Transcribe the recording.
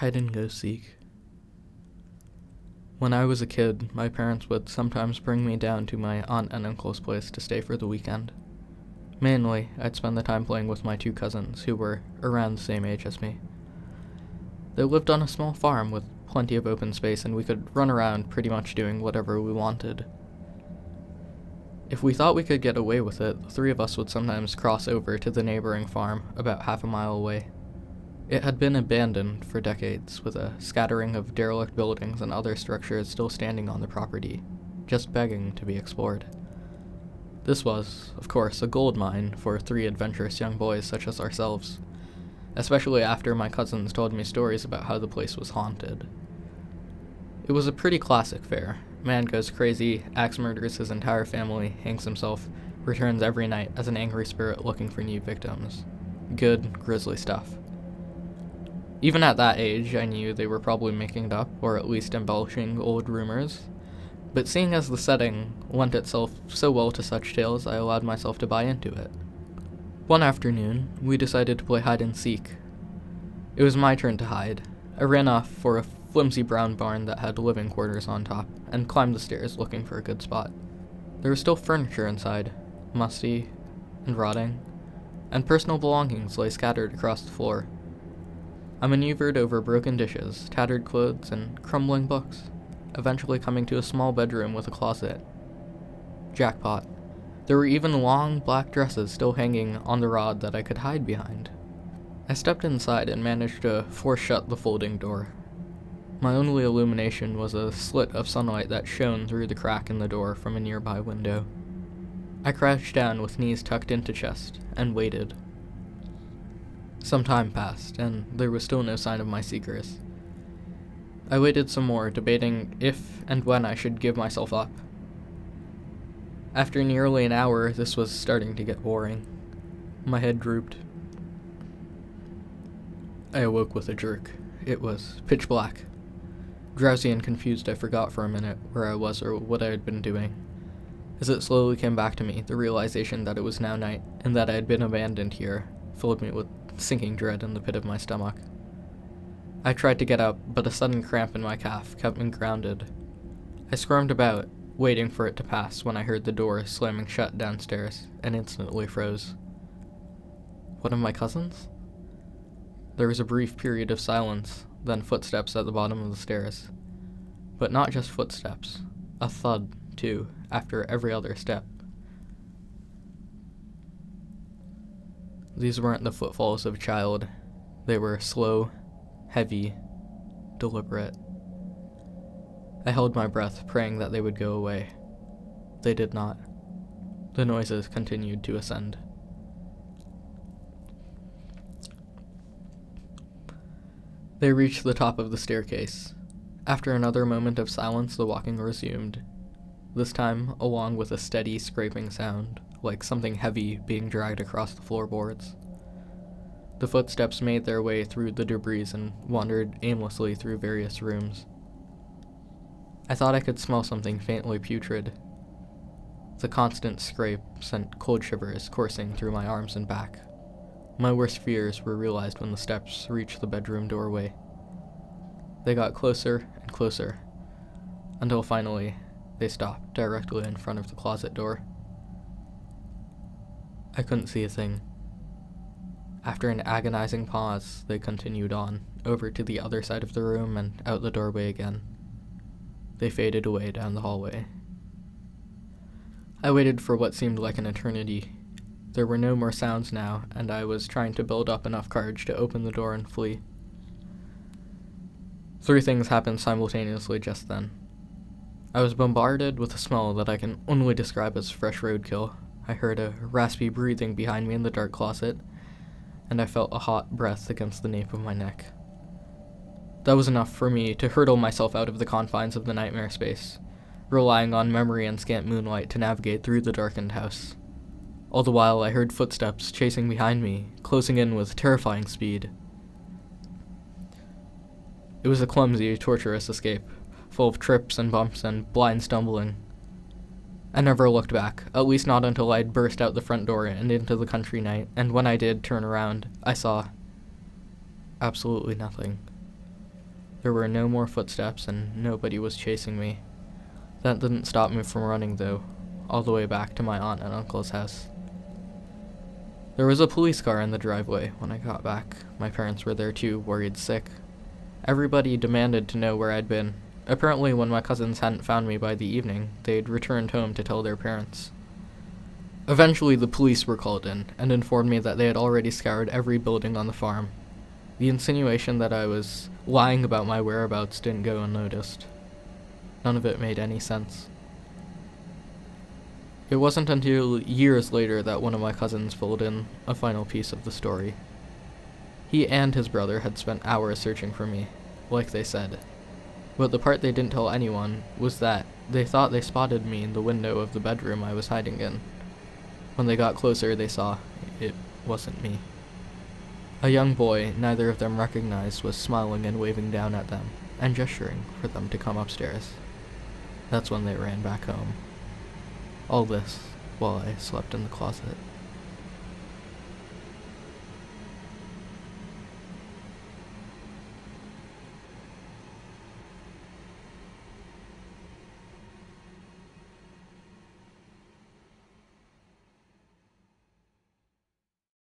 Hide and go seek. When I was a kid, my parents would sometimes bring me down to my aunt and uncle's place to stay for the weekend. Mainly, I'd spend the time playing with my two cousins, who were around the same age as me. They lived on a small farm with plenty of open space, and we could run around pretty much doing whatever we wanted. If we thought we could get away with it, the three of us would sometimes cross over to the neighboring farm about half a mile away. It had been abandoned for decades, with a scattering of derelict buildings and other structures still standing on the property, just begging to be explored. This was, of course, a gold mine for three adventurous young boys such as ourselves, especially after my cousins told me stories about how the place was haunted. It was a pretty classic fare. Man goes crazy, axe murders his entire family, hangs himself, returns every night as an angry spirit looking for new victims. Good, grisly stuff. Even at that age, I knew they were probably making it up, or at least embellishing old rumors. But seeing as the setting lent itself so well to such tales, I allowed myself to buy into it. One afternoon, we decided to play hide and seek. It was my turn to hide. I ran off for a flimsy brown barn that had living quarters on top, and climbed the stairs looking for a good spot. There was still furniture inside, musty and rotting, and personal belongings lay scattered across the floor. I maneuvered over broken dishes, tattered clothes, and crumbling books, eventually coming to a small bedroom with a closet. Jackpot. There were even long black dresses still hanging on the rod that I could hide behind. I stepped inside and managed to force shut the folding door. My only illumination was a slit of sunlight that shone through the crack in the door from a nearby window. I crouched down with knees tucked into chest and waited. Some time passed, and there was still no sign of my seekers. I waited some more, debating if and when I should give myself up. After nearly an hour, this was starting to get boring. My head drooped. I awoke with a jerk. It was pitch black. Drowsy and confused, I forgot for a minute where I was or what I had been doing. As it slowly came back to me, the realization that it was now night, and that I had been abandoned here, filled me with sinking dread in the pit of my stomach. I tried to get up, but a sudden cramp in my calf kept me grounded. I squirmed about, waiting for it to pass, when I heard the door slamming shut downstairs, and instantly froze. One of my cousins? There was a brief period of silence, then footsteps at the bottom of the stairs. But not just footsteps. A thud, too, after every other step. These weren't the footfalls of a child. They were slow, heavy, deliberate. I held my breath, praying that they would go away. They did not. The noises continued to ascend. They reached the top of the staircase. After another moment of silence, the walking resumed, this time along with a steady scraping sound, like something heavy being dragged across the floorboards. The footsteps made their way through the debris and wandered aimlessly through various rooms. I thought I could smell something faintly putrid. The constant scrape sent cold shivers coursing through my arms and back. My worst fears were realized when the steps reached the bedroom doorway. They got closer and closer, until finally they stopped directly in front of the closet door. I couldn't see a thing. After an agonizing pause, they continued on, over to the other side of the room and out the doorway again. They faded away down the hallway. I waited for what seemed like an eternity. There were no more sounds now, and I was trying to build up enough courage to open the door and flee. Three things happened simultaneously just then. I was bombarded with a smell that I can only describe as fresh roadkill. I heard a raspy breathing behind me in the dark closet, and I felt a hot breath against the nape of my neck. That was enough for me to hurtle myself out of the confines of the nightmare space, relying on memory and scant moonlight to navigate through the darkened house. All the while, I heard footsteps chasing behind me, closing in with terrifying speed. It was a clumsy, torturous escape, full of trips and bumps and blind stumbling. I never looked back, at least not until I'd burst out the front door and into the country night, and when I did turn around, I saw absolutely nothing. There were no more footsteps and nobody was chasing me. That didn't stop me from running, though, all the way back to my aunt and uncle's house. There was a police car in the driveway when I got back. My parents were there too, worried sick. Everybody demanded to know where I'd been. Apparently, when my cousins hadn't found me by the evening, they'd returned home to tell their parents. Eventually, the police were called in and informed me that they had already scoured every building on the farm. The insinuation that I was lying about my whereabouts didn't go unnoticed. None of it made any sense. It wasn't until years later that one of my cousins filled in a final piece of the story. He and his brother had spent hours searching for me, like they said. But the part they didn't tell anyone was that they thought they spotted me in the window of the bedroom I was hiding in. When they got closer, they saw it wasn't me. A young boy neither of them recognized was smiling and waving down at them, and gesturing for them to come upstairs. That's when they ran back home. All this while I slept in the closet.